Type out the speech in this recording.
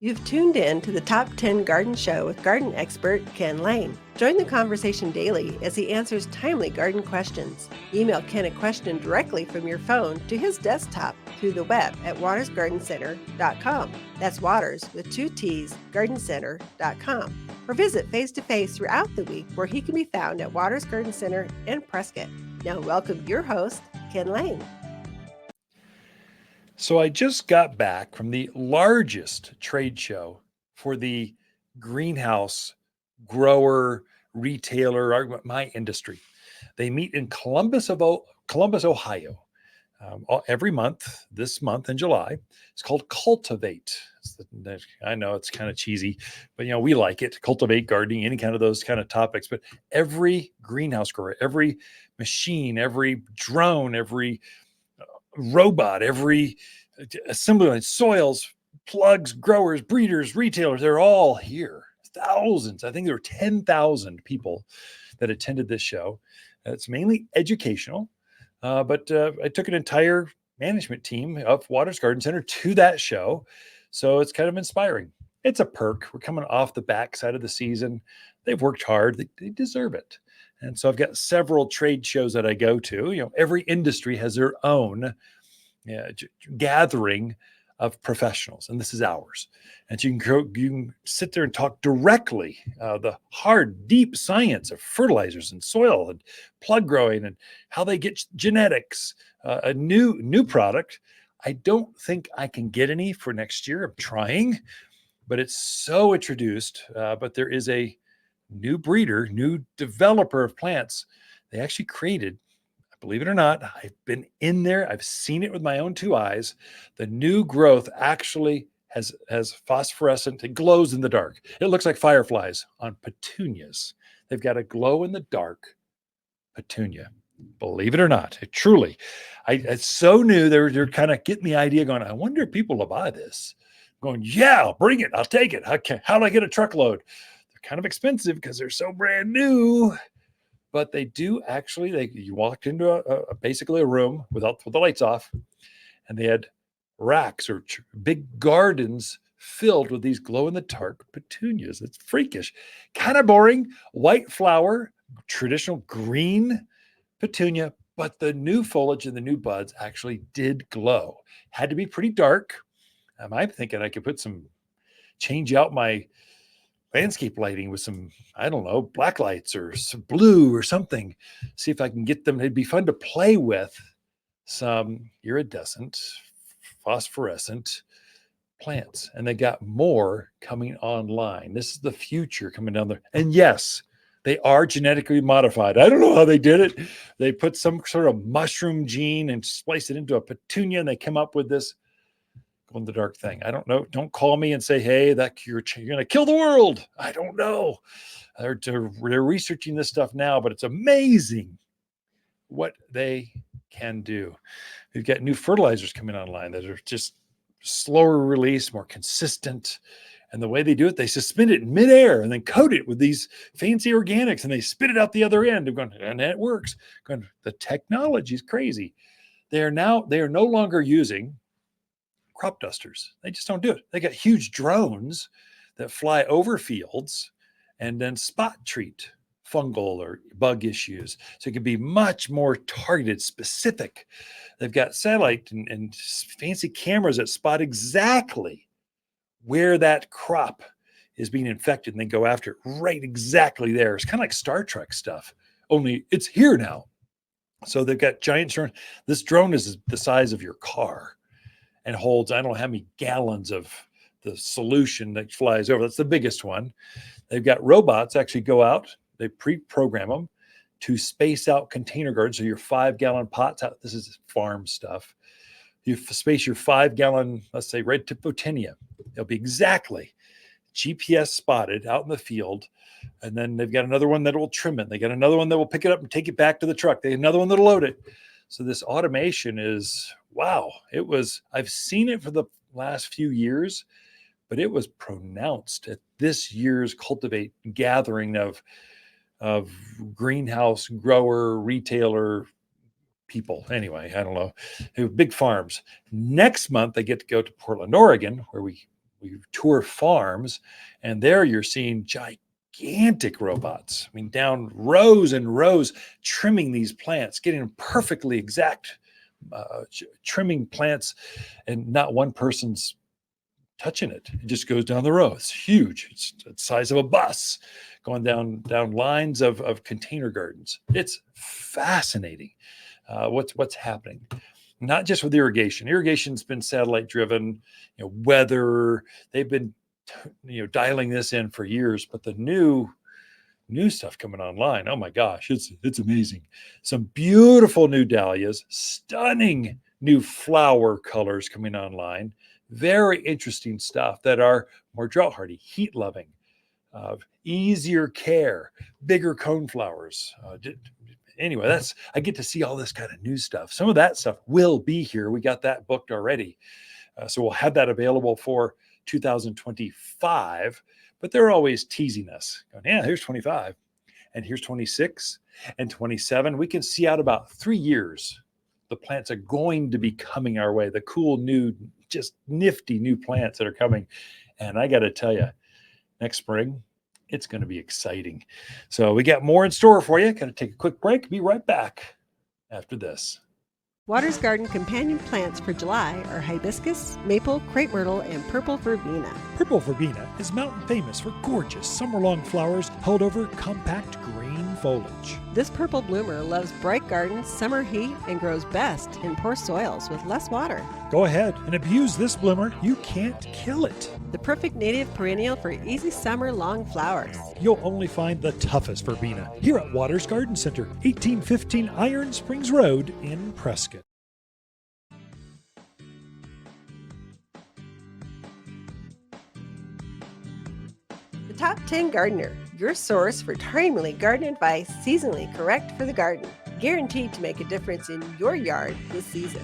You've tuned in to the Top 10 Garden Show with garden expert Ken Lain. Join the conversation daily as he answers timely garden questions. Email Ken a question directly from your phone to his desktop through the web at watersgardencenter.com. That's Waters with 2 T's, gardencenter.com. Or visit face-to-face throughout the week where he can be found at Waters Garden Center in Prescott. Now welcome your host, Ken Lain. So I just got back from the largest trade show for the greenhouse grower, retailer, my industry. They meet in Columbus, Ohio, every month, this month in July. It's called Cultivate. I know it's kind of cheesy, but we like it. Cultivate, gardening, any kind of those kind of topics. But every greenhouse grower, every machine, every drone, every robot, every assembly line, soils, plugs, growers, breeders, retailers, they're all here. Thousands. I think there were 10,000 people that attended this show. It's mainly educational, but I took an entire management team of Waters Garden Center to that show. So it's kind of inspiring. It's a perk. We're coming off the backside of the season. They've worked hard. They deserve it. And so I've got several trade shows that I go to. Every industry has their own gathering of professionals, and this is ours. And you can sit there and talk directly the hard, deep science of fertilizers and soil and plug growing and how they get genetics, a new product. I don't think I can get any for next year. I'm trying, but it's so introduced. But there is a new breeder, new developer of plants. They actually created, believe it or not, I've been in there. I've seen it with my own 2 eyes. The new growth actually has phosphorescent. It glows in the dark. It looks like fireflies on petunias. They've got a glow in the dark petunia. Believe it or not, it's so new. They're kind of getting the idea going, I wonder if people will buy this. Going, yeah, I'll bring it. I'll take it. Okay, how do I get a truckload? Kind of expensive because they're so brand new, but they do actually. You walked into basically a room with the lights off, and they had racks or big gardens filled with these glow in the dark petunias. It's freakish, kind of boring. White flower, traditional green petunia, but the new foliage and the new buds actually did glow. Had to be pretty dark. I'm thinking I could change out my landscape lighting with some, I don't know, black lights or some blue or something. See if I can get them. It'd be fun to play with some iridescent, phosphorescent plants. And they got more coming online. This is the future coming down there. And yes, they are genetically modified. I don't know how they did it. They put some sort of mushroom gene and spliced it into a petunia, and they come up with this in the dark thing. I don't know. Don't call me and say, hey, that you're going to kill the world. I don't know. They're researching this stuff now, but it's amazing what they can do. We've got new fertilizers coming online that are just slower release, more consistent. And the way they do it, they suspend it in midair and then coat it with these fancy organics, and they spit it out the other end. And it works. The technology is crazy. They are no longer using crop dusters. They just don't do it. They got huge drones that fly over fields and then spot treat fungal or bug issues. So it can be much more targeted, specific. They've got satellite and fancy cameras that spot exactly where that crop is being infected, and they go after it right exactly there. It's kind of like Star Trek stuff, only it's here now. So they've got giant drones. This drone is the size of your car and holds, I don't know how many gallons of the solution that flies over. That's the biggest one. They've got robots actually go out. They pre-program them to space out container gardens. So your 5-gallon pots out. This is farm stuff. You space your 5-gallon, let's say, red tip photinia. They'll be exactly GPS spotted out in the field. And then they've got another one that will trim it. They got another one that will pick it up and take it back to the truck. They have another one that'll load it. So this automation is, wow. I've seen it for the last few years, but it was pronounced at this year's Cultivate gathering of greenhouse grower, retailer people. Anyway, I don't know. They have big farms. Next month, they get to go to Portland, Oregon, where we we tour farms, and there you're seeing gigantic robots. I mean, down rows and rows, trimming these plants, getting them perfectly exact, trimming plants, and not one person's touching it. It just goes down the row. It's huge. It's the size of a bus going down lines of container gardens. It's fascinating what's happening. Not just with irrigation. Irrigation's been satellite driven, weather. They've been dialing this in for years, but the new stuff coming online, oh my gosh, it's amazing. Some beautiful new dahlias, stunning new flower colors coming online. Very interesting stuff that are more drought hardy, heat loving, easier care, bigger cone flowers. Anyway, I get to see all this kind of new stuff. Some of that stuff will be here. We got that booked already. So we'll have that available for 2025, but they're always teasing us going, yeah, here's 25 and here's 26 and 27. We can see out about 3 years. The plants are going to be coming our way. The cool new, just nifty new plants that are coming. And I got to tell you, next spring, it's going to be exciting. So we got more in store for you. Got to take a quick break. Be right back after this. Water's Garden companion plants for July are hibiscus, maple, crepe myrtle, and purple verbena. Purple verbena is mountain famous for gorgeous summer-long flowers held over compact green foliage. This purple bloomer loves bright gardens, summer heat, and grows best in poor soils with less water. Go ahead and abuse this bloomer. You can't kill it. The perfect native perennial for easy summer long flowers. You'll only find the toughest verbena here at Waters Garden Center, 1815 Iron Springs Road in Prescott. The Top 10 Gardener, your source for timely garden advice seasonally correct for the garden. Guaranteed to make a difference in your yard this season.